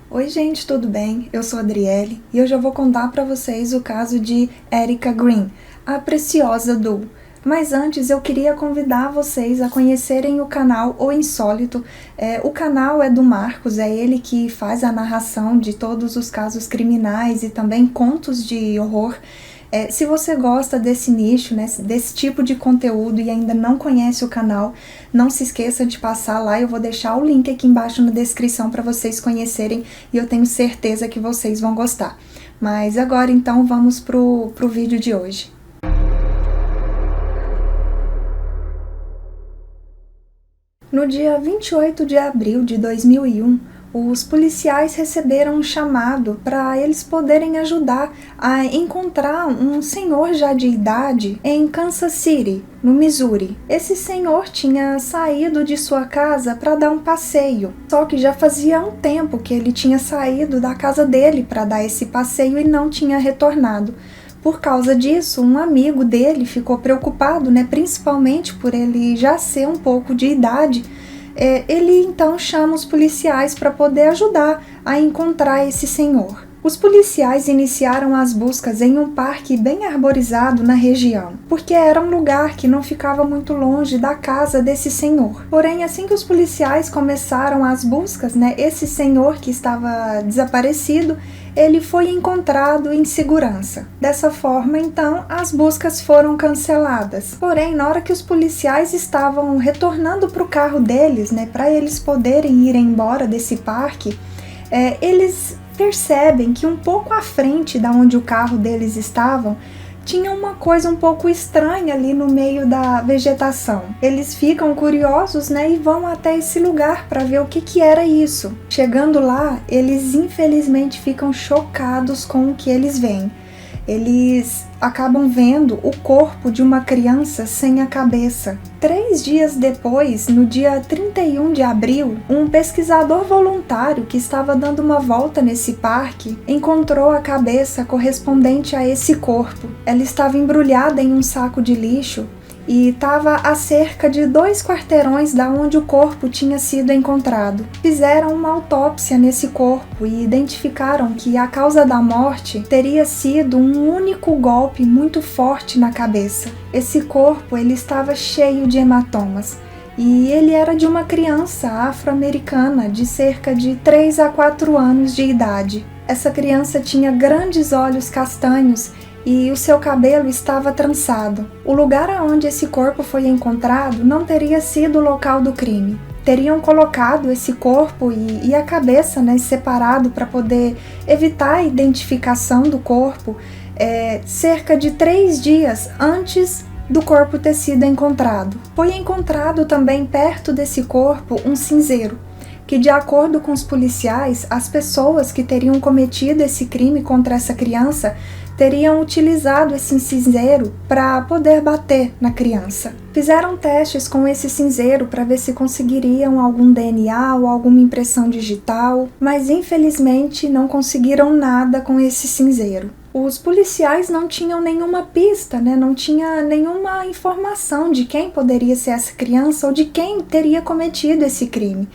Oi gente, tudo bem? Eu sou a Adriele e hoje eu vou contar para vocês o caso de Erica Green, a Preciosa Doe. Mas antes eu queria convidar vocês a conhecerem o canal O Insólito. O canal é do Marcos, é ele que faz a narração de todos os casos criminais e também contos de horror. Se você gosta desse nicho, né, desse tipo de conteúdo e ainda não conhece o canal, não se esqueça de passar lá, eu vou deixar o link aqui embaixo na descrição para vocês conhecerem e eu tenho certeza que vocês vão gostar. Mas agora então vamos pro vídeo de hoje. No dia 28 de abril de 2001, os policiais receberam um chamado para eles poderem ajudar a encontrar um senhor já de idade em Kansas City, no Missouri. Esse senhor tinha saído de sua casa para dar um passeio, só que já fazia um tempo que ele tinha saído da casa dele para dar esse passeio e não tinha retornado. Por causa disso, um amigo dele ficou preocupado, né, principalmente por ele já ser um pouco de idade. Ele então chama os policiais para poder ajudar a encontrar esse senhor. Os policiais iniciaram as buscas em um parque bem arborizado na região, porque era um lugar que não ficava muito longe da casa desse senhor. Porém, assim que os policiais começaram as buscas, né, esse senhor que estava desaparecido, ele foi encontrado em segurança. Dessa forma, então, as buscas foram canceladas. Porém, na hora que os policiais estavam retornando para o carro deles, né, para eles poderem ir embora desse parque, eles percebem que um pouco à frente da onde o carro deles estavam, tinha uma coisa um pouco estranha ali no meio da vegetação. Eles ficam curiosos, né, e vão até esse lugar para ver o que era isso. Chegando lá, eles infelizmente ficam chocados com o que eles veem. Eles acabam vendo o corpo de uma criança sem a cabeça. 3 dias depois, no dia 31 de abril, um pesquisador voluntário que estava dando uma volta nesse parque encontrou a cabeça correspondente a esse corpo. Ela estava embrulhada em um saco de lixo e estava a cerca de 2 quarteirões da onde o corpo tinha sido encontrado. Fizeram uma autópsia nesse corpo e identificaram que a causa da morte teria sido um único golpe muito forte na cabeça. Esse corpo ele estava cheio de hematomas e ele era de uma criança afro-americana de cerca de 3 a 4 anos de idade. Essa criança tinha grandes olhos castanhos e o seu cabelo estava trançado. O lugar onde esse corpo foi encontrado não teria sido o local do crime. Teriam colocado esse corpo e a cabeça, né, separado para poder evitar a identificação do corpo cerca de 3 dias antes do corpo ter sido encontrado. Foi encontrado também perto desse corpo um cinzeiro, que de acordo com os policiais, as pessoas que teriam cometido esse crime contra essa criança teriam utilizado esse cinzeiro para poder bater na criança. Fizeram testes com esse cinzeiro para ver se conseguiriam algum DNA ou alguma impressão digital, mas infelizmente não conseguiram nada com esse cinzeiro. Os policiais não tinham nenhuma pista, né? Não tinha nenhuma informação de quem poderia ser essa criança ou de quem teria cometido esse crime.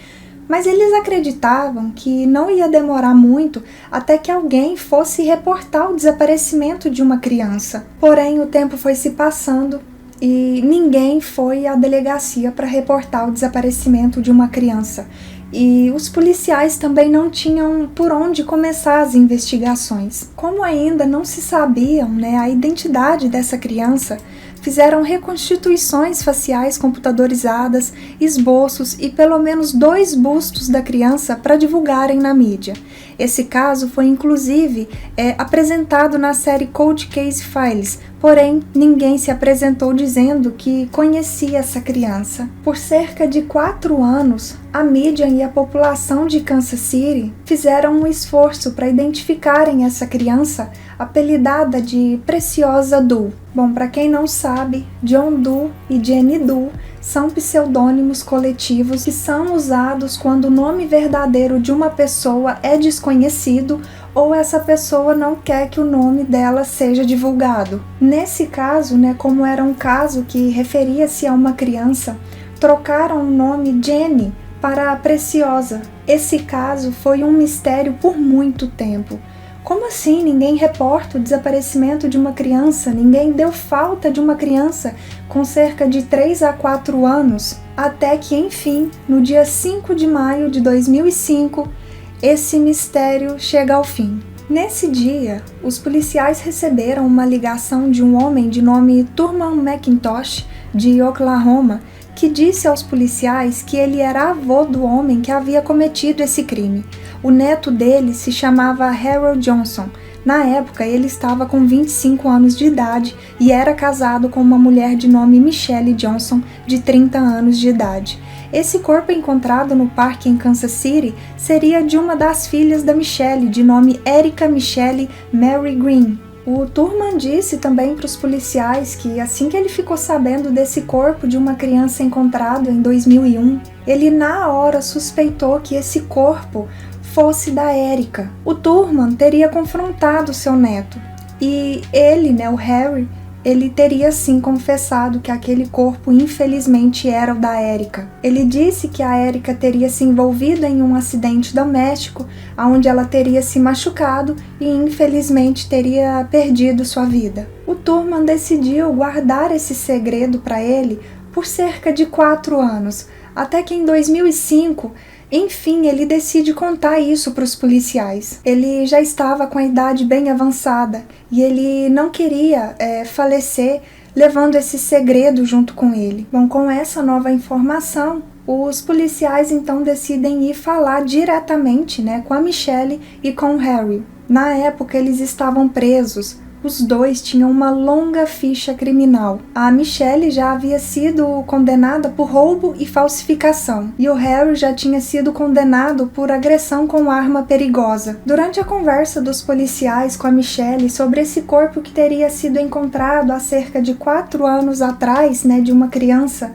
Mas eles acreditavam que não ia demorar muito até que alguém fosse reportar o desaparecimento de uma criança. Porém, o tempo foi se passando e ninguém foi à delegacia para reportar o desaparecimento de uma criança. E os policiais também não tinham por onde começar as investigações. Como ainda não se sabiam, né, a identidade dessa criança, fizeram reconstituições faciais computadorizadas, esboços e pelo menos 2 bustos da criança para divulgarem na mídia. Esse caso foi inclusive apresentado na série Cold Case Files, porém ninguém se apresentou dizendo que conhecia essa criança. Por cerca de 4 anos, a mídia e a população de Kansas City fizeram um esforço para identificarem essa criança, apelidada de Preciosa Doe. Bom, para quem não sabe, John Doe e Jenny Doe são pseudônimos coletivos que são usados quando o nome verdadeiro de uma pessoa é desconhecido ou essa pessoa não quer que o nome dela seja divulgado. Nesse caso, né, como era um caso que referia-se a uma criança, trocaram o nome Jenny para a Preciosa. Esse caso foi um mistério por muito tempo. Como assim ninguém reporta o desaparecimento de uma criança? Ninguém deu falta de uma criança com cerca de 3 a 4 anos? Até que, enfim, no dia 5 de maio de 2005, esse mistério chega ao fim. Nesse dia, os policiais receberam uma ligação de um homem de nome Thurman McIntosh, de Oklahoma, que disse aos policiais que ele era avô do homem que havia cometido esse crime. O neto dele se chamava Harold Johnson. Na época, ele estava com 25 anos de idade e era casado com uma mulher de nome Michelle Johnson, de 30 anos de idade. Esse corpo encontrado no parque em Kansas City seria de uma das filhas da Michelle, de nome Erica Michelle Mary Green. O Thurman disse também para os policiais que assim que ele ficou sabendo desse corpo de uma criança encontrado em 2001, ele na hora suspeitou que esse corpo fosse da Erica. O Thurman teria confrontado seu neto e ele, o Harry, ele teria sim confessado que aquele corpo infelizmente era o da Erica. Ele disse que a Erica teria se envolvido em um acidente doméstico, onde ela teria se machucado e infelizmente teria perdido sua vida. O Thurman decidiu guardar esse segredo para ele por cerca de 4 anos, até que em 2005, enfim, ele decide contar isso para os policiais. Ele já estava com a idade bem avançada e ele não queria falecer levando esse segredo junto com ele. Bom, com essa nova informação, os policiais então decidem ir falar diretamente com a Michelle e com o Harry. Na época, eles estavam presos. Os dois tinham uma longa ficha criminal. A Michelle já havia sido condenada por roubo e falsificação, e o Harry já tinha sido condenado por agressão com arma perigosa. Durante a conversa dos policiais com a Michelle sobre esse corpo que teria sido encontrado há cerca de 4 anos atrás, de uma criança,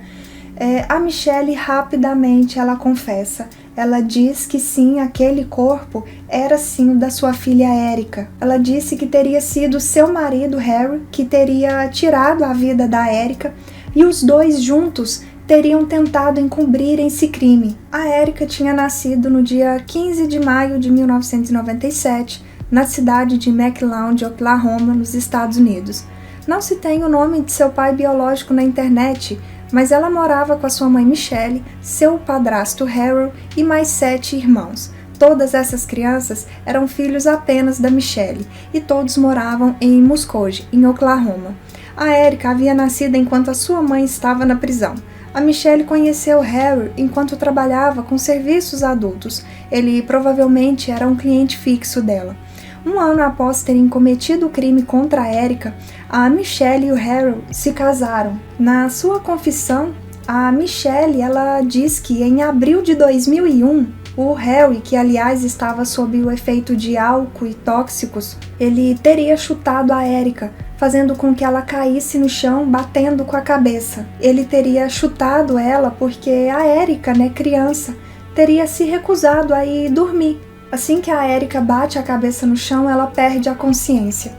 a Michelle rapidamente ela confessa. Ela diz que sim, aquele corpo era sim o da sua filha Erica. Ela disse que teria sido seu marido Harry que teria tirado a vida da Erica e os dois juntos teriam tentado encobrir esse crime. A Erica tinha nascido no dia 15 de maio de 1997, na cidade de McLeod, Oklahoma, nos Estados Unidos. Não se tem o nome de seu pai biológico na internet, mas ela morava com a sua mãe Michelle, seu padrasto Harold e mais 7 irmãos. Todas essas crianças eram filhos apenas da Michelle e todos moravam em Muskogee, em Oklahoma. A Erica havia nascido enquanto a sua mãe estava na prisão. A Michelle conheceu Harry enquanto trabalhava com serviços adultos. Ele provavelmente era um cliente fixo dela. Um ano após terem cometido o crime contra a Erica, a Michelle e o Harold se casaram. Na sua confissão, a Michelle ela diz que em abril de 2001, o Harry, que aliás estava sob o efeito de álcool e tóxicos, ele teria chutado a Erica, fazendo com que ela caísse no chão, batendo com a cabeça. Ele teria chutado ela porque a Erica, criança, teria se recusado a ir dormir. Assim que a Erica bate a cabeça no chão, ela perde a consciência.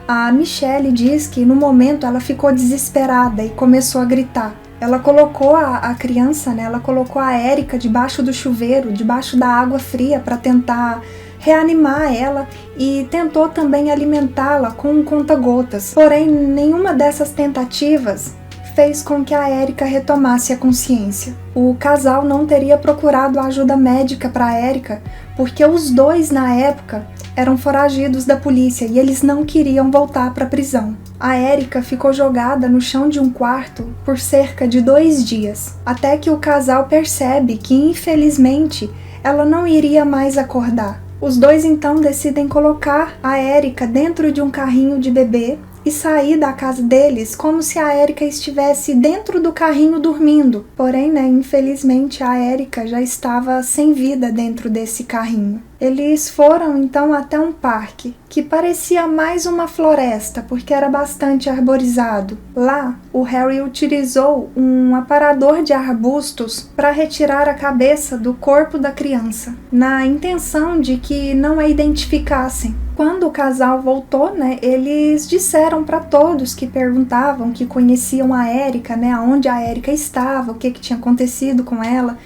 A Michelle diz que no momento ela ficou desesperada e começou a gritar. Ela colocou a criança, ela colocou a Erica debaixo do chuveiro, debaixo da água fria para tentar reanimar ela e tentou também alimentá-la com um conta-gotas. Porém, nenhuma dessas tentativas fez com que a Erica retomasse a consciência. O casal não teria procurado ajuda médica para a Erica porque os dois, na época, eram foragidos da polícia e eles não queriam voltar para a prisão. A Erica ficou jogada no chão de um quarto por cerca de 2 dias, até que o casal percebe que, infelizmente, ela não iria mais acordar. Os dois então decidem colocar a Erica dentro de um carrinho de bebê e sair da casa deles como se a Erica estivesse dentro do carrinho dormindo. Porém, infelizmente, a Erica já estava sem vida dentro desse carrinho. Eles foram então até um parque, que parecia mais uma floresta, porque era bastante arborizado. Lá, o Harry utilizou um aparador de arbustos para retirar a cabeça do corpo da criança, na intenção de que não a identificassem. Quando o casal voltou, eles disseram para todos que perguntavam, que conheciam a Erica, aonde a Erica estava, o que tinha acontecido com ela.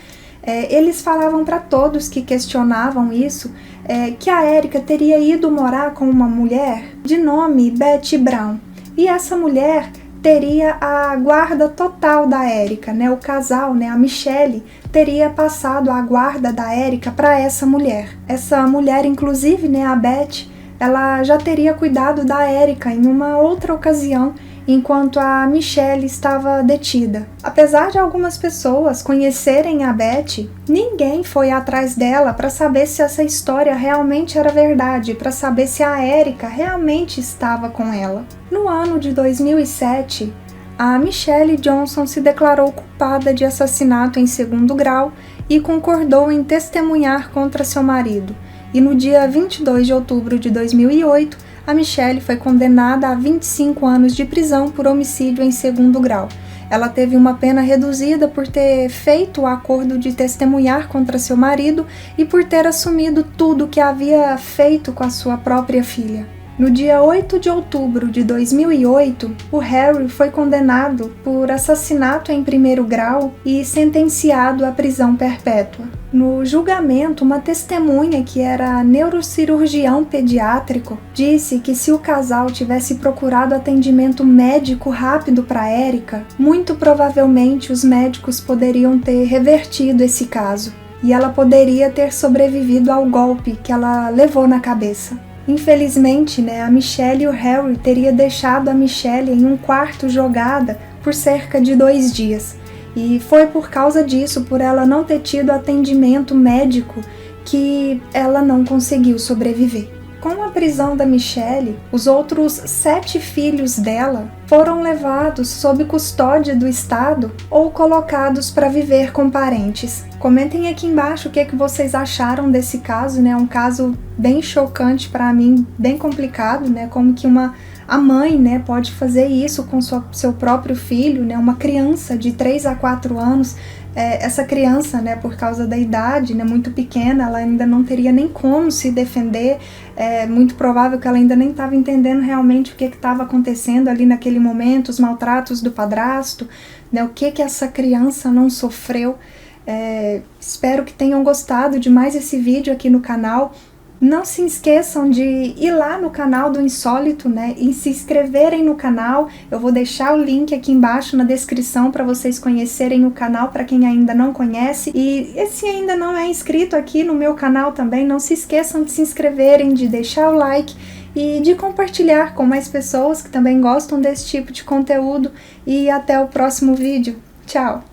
Eles falavam para todos que questionavam isso, que a Erika teria ido morar com uma mulher de nome Betty Brown. E essa mulher teria a guarda total da Erika, né? O casal, né? A Michelle, teria passado a guarda da Erika para essa mulher. Essa mulher, inclusive, né, a Betty, ela já teria cuidado da Erika em uma outra ocasião, enquanto a Michelle estava detida. Apesar de algumas pessoas conhecerem a Betty, ninguém foi atrás dela para saber se essa história realmente era verdade, para saber se a Erika realmente estava com ela. No ano de 2007, a Michelle Johnson se declarou culpada de assassinato em segundo grau e concordou em testemunhar contra seu marido. E no dia 22 de outubro de 2008, a Michelle foi condenada a 25 anos de prisão por homicídio em segundo grau. Ela teve uma pena reduzida por ter feito o acordo de testemunhar contra seu marido e por ter assumido tudo que havia feito com a sua própria filha. No dia 8 de outubro de 2008, o Harry foi condenado por assassinato em primeiro grau e sentenciado à prisão perpétua. No julgamento, uma testemunha que era neurocirurgião pediátrico disse que se o casal tivesse procurado atendimento médico rápido para Erika, muito provavelmente os médicos poderiam ter revertido esse caso e ela poderia ter sobrevivido ao golpe que ela levou na cabeça. Infelizmente, né, a Michelle e o Harry teriam deixado a Michelle em um quarto jogada por cerca de 2 dias. E foi por causa disso, por ela não ter tido atendimento médico, que ela não conseguiu sobreviver. Com a prisão da Michelle, os outros 7 filhos dela foram levados sob custódia do Estado ou colocados para viver com parentes. Comentem aqui embaixo o que vocês acharam desse caso, né? Um caso bem chocante para mim, bem complicado, né? Como que a mãe, né, pode fazer isso com seu próprio filho, né? Uma criança de 3 a 4 anos. Essa criança, né, por causa da idade, né, muito pequena, ela ainda não teria nem como se defender. É muito provável que ela ainda nem estava entendendo realmente o que estava acontecendo ali naquele momento, os maltratos do padrasto, né, o que essa criança não sofreu. Espero que tenham gostado de mais esse vídeo aqui no canal. Não se esqueçam de ir lá no canal do Insólito, né, e se inscreverem no canal. Eu vou deixar o link aqui embaixo na descrição para vocês conhecerem o canal, para quem ainda não conhece. E se ainda não é inscrito aqui no meu canal também, não se esqueçam de se inscreverem, de deixar o like e de compartilhar com mais pessoas que também gostam desse tipo de conteúdo. E até o próximo vídeo. Tchau!